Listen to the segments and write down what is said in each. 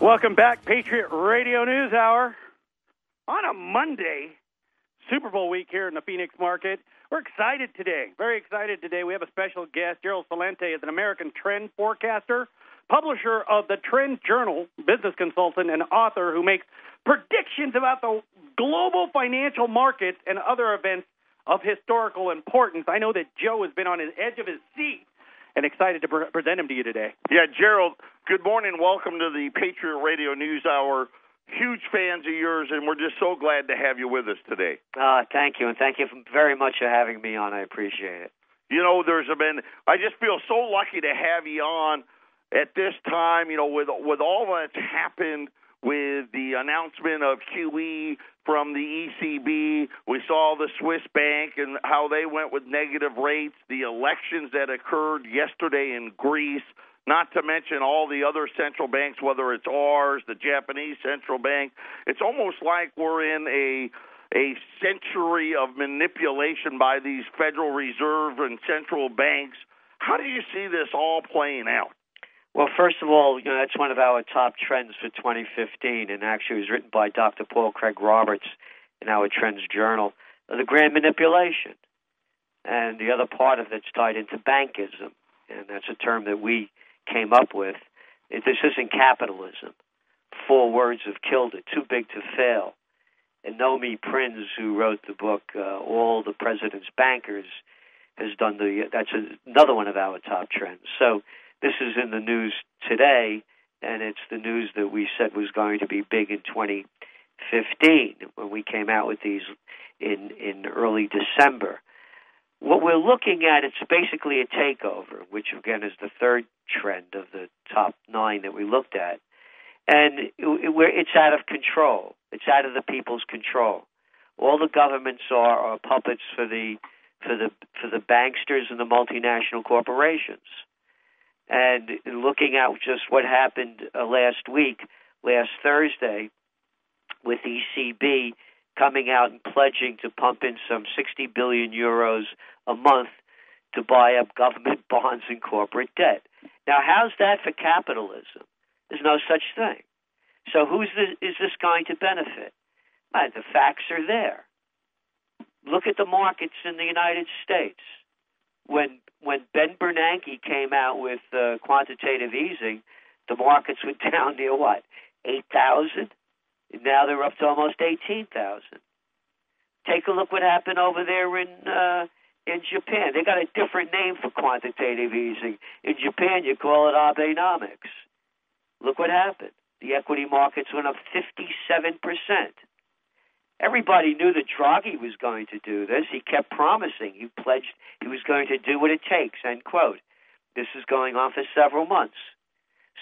Welcome back, Patriot Radio News Hour. On a Monday, Super Bowl week here in the Phoenix market. We're excited today, very excited today. We have a special guest. Gerald Celente is an American trend forecaster, publisher of the TrendsJournal, business consultant, and author who makes predictions about the global financial markets and other events of historical importance. I know that Joe has been on the edge of his seat and excited to present him to you today. Yeah, Gerald, good morning. Welcome to the Patriot Radio News Hour. Huge fans of yours, and we're just so glad to have you with us today. Thank you, and thank you very much for having me on. I appreciate it. You know, I just feel so lucky to have you on at this time, you know, with all that's happened with the announcement of QE from the ECB. We saw the Swiss bank and how they went with negative rates, the elections that occurred yesterday in Greece, not to mention all the other central banks, whether it's ours, the Japanese central bank. It's almost like we're in a century of manipulation by these Federal Reserve and central banks. How do you see this all playing out? Well, first of all, you know, that's one of our top trends for 2015, and actually it was written by Dr. Paul Craig Roberts in our TrendsJournal, the grand manipulation. And the other part of it's tied into bankism, and that's a term that we came up with. This isn't capitalism. 4 words have killed it, too big to fail. And Nomi Prinz, who wrote the book, All the President's Bankers, has done that's another one of our top trends. So this is in the news today, and it's the news that we said was going to be big in 2015 when we came out with these in early December. What we're looking at, it's basically a takeover, which, again, is the third trend of the top 9 that we looked at. And it's out of control. It's out of the people's control. All the governments are puppets for the banksters and the multinational corporations. And looking at just what happened last Thursday, with ECB coming out and pledging to pump in some 60 billion euros a month to buy up government bonds and corporate debt. Now, how's that for capitalism? There's no such thing. So is this going to benefit? The facts are there. Look at the markets in the United States. When Ben Bernanke came out with quantitative easing, the markets went down near what, 8,000? And now they're up to almost 18,000. Take a look what happened over there in Japan. They got a different name for quantitative easing. In Japan, you call it Abenomics. Look what happened. The equity markets went up 57%. Everybody knew that Draghi was going to do this. He kept promising. He pledged he was going to do what it takes, end quote. This is going on for several months.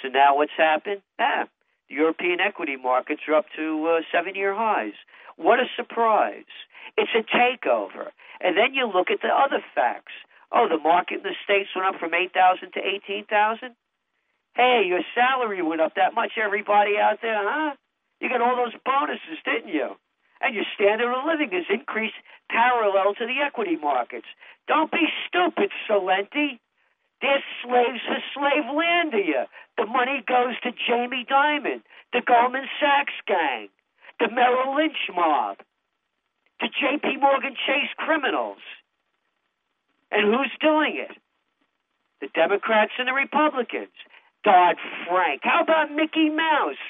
So now what's happened? The European equity markets are up to 7-year highs. What a surprise. It's a takeover. And then you look at the other facts. Oh, the market in the States went up from 8,000 to 18,000? Hey, your salary went up that much, everybody out there, huh? You got all those bonuses, didn't you? And your standard of living has increased parallel to the equity markets. Don't be stupid, Gcelente. They're slaves for slave land to you. The money goes to Jamie Dimon, the Goldman Sachs gang, the Merrill Lynch mob, the J.P. Morgan Chase criminals. And who's doing it? The Democrats and the Republicans. Dodd-Frank. How about Mickey Mouse?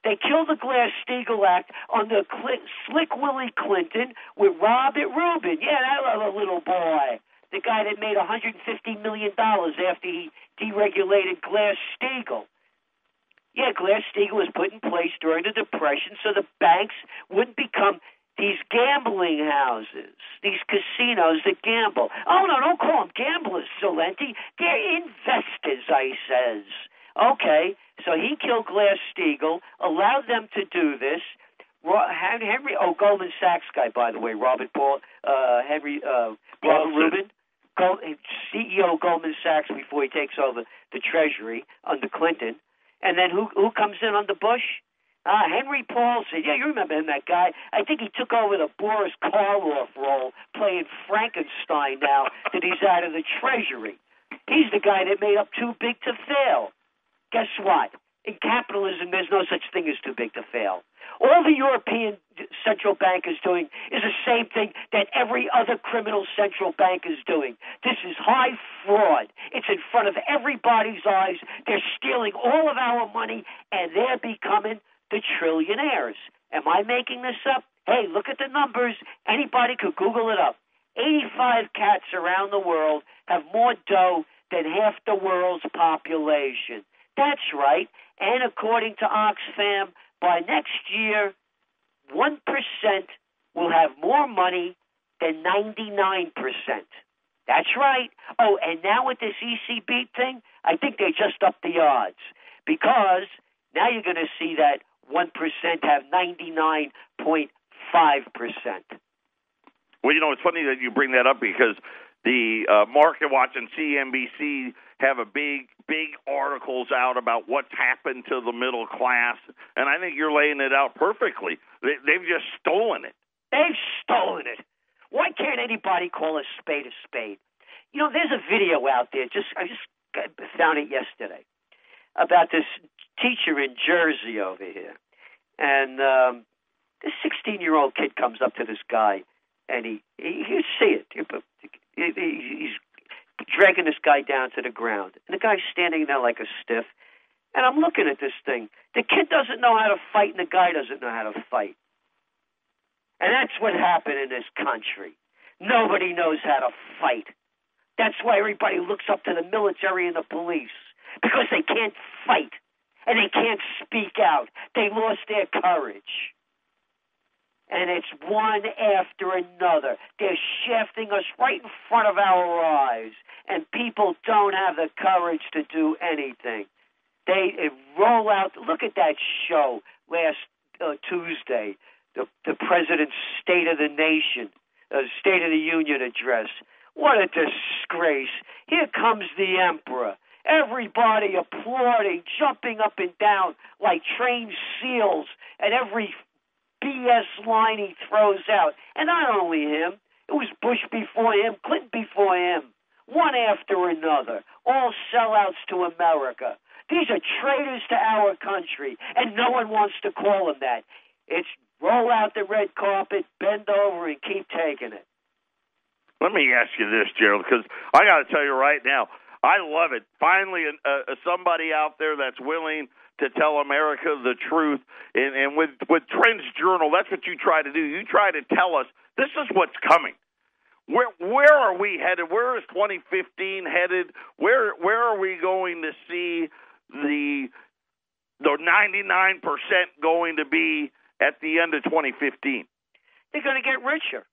They killed the Glass-Steagall Act on the Slick Willie Clinton with Robert Rubin. Yeah, that little boy. The guy that made $150 million after he deregulated Glass-Steagall. Yeah, Glass-Steagall was put in place during the Depression so the banks wouldn't become these gambling houses, these casinos that gamble. Oh, no, don't call them gamblers, Gcelente. They're investors, I says. Okay, so he killed Glass-Steagall, allowed them to do this. Goldman Sachs guy, by the way, Robert Rubin, CEO of Goldman Sachs before he takes over the Treasury under Clinton. And then who comes in under Bush? Henry Paulson. Yeah, you remember him, that guy. I think he took over the Boris Karloff role, playing Frankenstein now that he's out of the Treasury. He's the guy that made up Too Big to Fail. Guess what? In capitalism, there's no such thing as too big to fail. All the European central bank is doing is the same thing that every other criminal central bank is doing. This is high fraud. It's in front of everybody's eyes. They're stealing all of our money, and they're becoming the trillionaires. Am I making this up? Hey, look at the numbers. Anybody could Google it up. 85 cats around the world have more dough than half the world's population. That's right. And according to Oxfam, by next year, 1% will have more money than 99%. That's right. Oh, and now with this ECB thing, I think they just upped the odds, because now you're going to see that 1% have 99.5%. Well, it's funny that you bring that up, because the Market Watch and CNBC have a big articles out about what's happened to the middle class, and I think you're laying it out perfectly. They've just stolen it. They've stolen it. Why can't anybody call a spade a spade? There's a video out there. I just found it yesterday about this teacher in Jersey over here, and this 16-year-old kid comes up to this guy, and you see it. He's dragging this guy down to the ground, and the guy's standing there like a stiff. And I'm looking at this thing. The kid doesn't know how to fight, and the guy doesn't know how to fight. And that's what happened in this country. Nobody knows how to fight. That's why everybody looks up to the military and the police, because they can't fight, and they can't speak out. They lost their courage. And it's one after another. They're shafting us right in front of our eyes, and people don't have the courage to do anything. They roll out. Look at that show last Tuesday, the President's State of the Nation, State of the Union address. What a disgrace. Here comes the Emperor. Everybody applauding, jumping up and down like trained seals at every BS line he throws out. And not only him, it was Bush before him, Clinton before him, one after another, all sellouts to America. These are traitors to our country, and no one wants to call them that. It's roll out the red carpet, bend over, and keep taking it. Let me ask you this, Gerald, because I got to tell you right now, I love it. Finally, somebody out there that's willing to tell America the truth. And with TrendsJournal, that's what you try to do. You try to tell us this is what's coming. Where are we headed? Where is 2015 headed? Where are we going to see the 99% going to be at the end of 2015? They're going to get richer.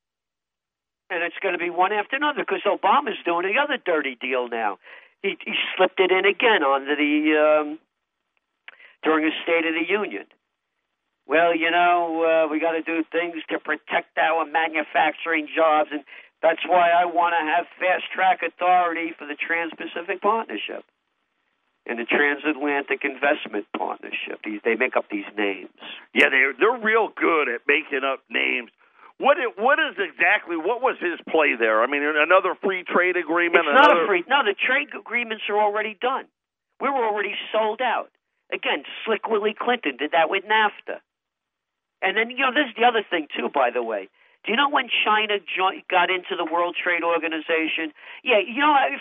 And it's going to be one after another, because Obama's doing the other dirty deal now. He slipped it in again onto the during his State of the Union. Well, we got to do things to protect our manufacturing jobs, and that's why I want to have fast-track authority for the Trans-Pacific Partnership and the Transatlantic Investment Partnership. They make up these names. Yeah, they're real good at making up names. What was his play there? I mean, another free trade agreement? It's not a free. No, the trade agreements are already done. We were already sold out. Again, slick Willie Clinton did that with NAFTA. And then, this is the other thing, too, by the way. Do you know when China got into the World Trade Organization? Yeah,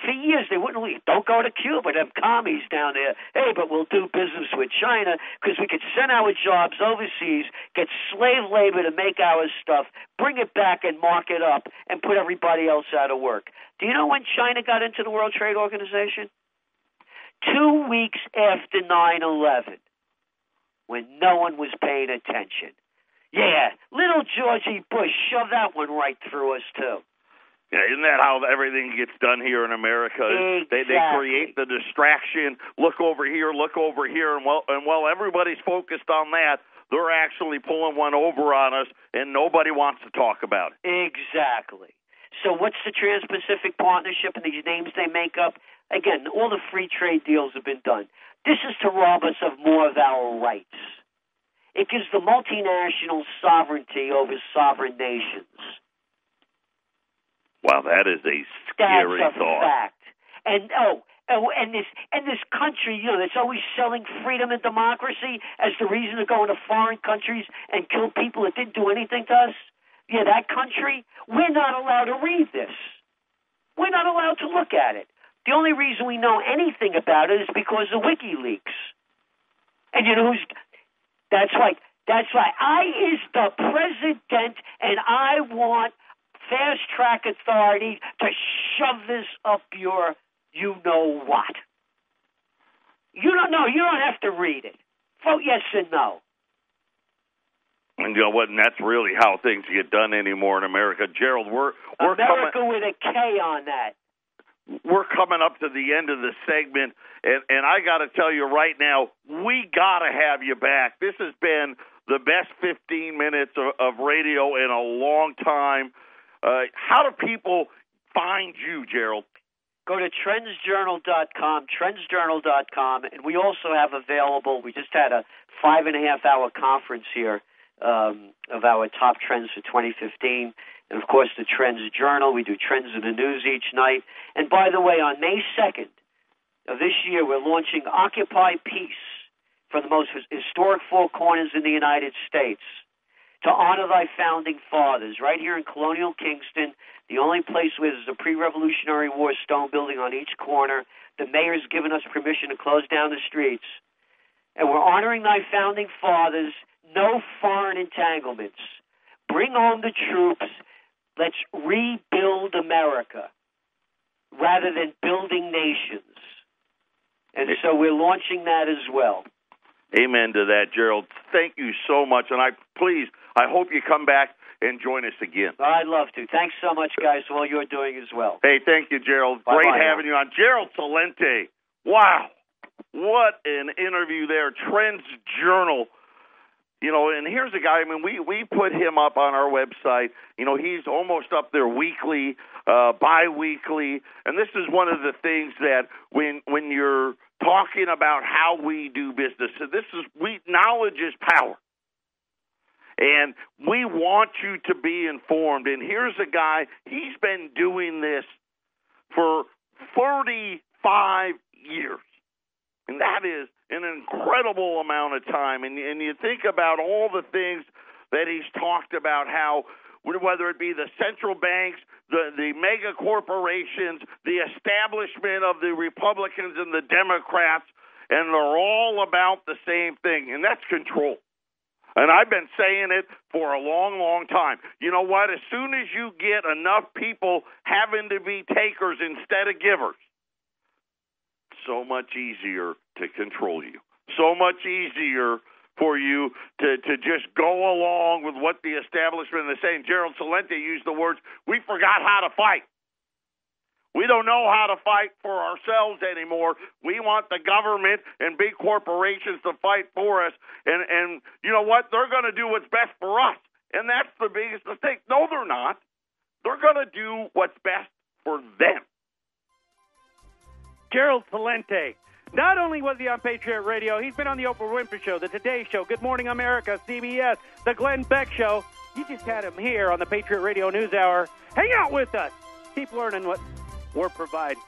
for years they wouldn't leave. Don't go to Cuba, them commies down there. Hey, but we'll do business with China because we could send our jobs overseas, get slave labor to make our stuff, bring it back and mark it up, and put everybody else out of work. Do you know when China got into the World Trade Organization? 2 weeks after 9/11, when no one was paying attention. Yeah, little Georgie Bush shoved that one right through us, too. Yeah, isn't that how everything gets done here in America? Exactly. They create the distraction, look over here, and while everybody's focused on that, they're actually pulling one over on us, and nobody wants to talk about it. Exactly. So what's the Trans-Pacific Partnership and these names they make up? Again, all the free trade deals have been done. This is to rob us of more of our rights. It gives the multinational sovereignty over sovereign nations. Wow, that is a scary That's a thought. fact. And And this country, that's always selling freedom and democracy as the reason to go into foreign countries and kill people that didn't do anything to us. Yeah, that country, we're not allowed to read this. We're not allowed to look at it. The only reason we know anything about it is because of WikiLeaks. And that's right. I is the president, and I want fast-track authority to shove this up your you-know-what. You don't know. You don't have to read it. Vote yes and no. And you know what? And that's really how things get done anymore in America. Gerald, we're America with a K on that. We're coming up to the end of the segment, and I got to tell you right now, we got to have you back. This has been the best 15 minutes of radio in a long time. How do people find you, Gerald? Go to TrendsJournal.com, TrendsJournal.com, and we also have available, we just had a 5.5-hour conference here of our top trends for 2015. And, of course, the Trends Journal. We do Trends in the News each night. And, by the way, on May 2nd of this year, we're launching Occupy Peace for the most historic four corners in the United States to honor thy founding fathers right here in colonial Kingston, the only place where there's a pre-Revolutionary War stone building on each corner. The mayor's given us permission to close down the streets. And we're honoring thy founding fathers. No foreign entanglements. Bring home the troops. Let's rebuild America rather than building nations. And so we're launching that as well. Amen to that, Gerald. Thank you so much. And I hope you come back and join us again. I'd love to. Thanks so much, guys, for all you're doing as well. Hey, thank you, Gerald. Bye-bye Great having you on. Gerald Celente. Wow. What an interview there. Trends Journal. And here's a guy, we put him up on our website. He's almost up there weekly, bi-weekly. And this is one of the things that when you're talking about how we do business, knowledge is power. And we want you to be informed. And here's a guy, he's been doing this for 35 years. And that is an incredible amount of time. And you think about all the things that he's talked about, how whether it be the central banks, the mega corporations, the establishment of the Republicans and the Democrats, and they're all about the same thing, and that's control. And I've been saying it for a long, long time. You know what? As soon as you get enough people having to be takers instead of givers, so much easier to control you. So much easier for you to just go along with what the establishment is saying. Gerald Celente used the words, we forgot how to fight. We don't know how to fight for ourselves anymore. We want the government and big corporations to fight for us. And you know what? They're going to do what's best for us. And that's the biggest mistake. No, they're not. They're going to do what's best for them. Gerald Celente. Not only was he on Patriot Radio, he's been on the Oprah Winfrey Show, the Today Show, Good Morning America, CBS, the Glenn Beck Show. You just had him here on the Patriot Radio News Hour. Hang out with us. Keep learning what we're providing.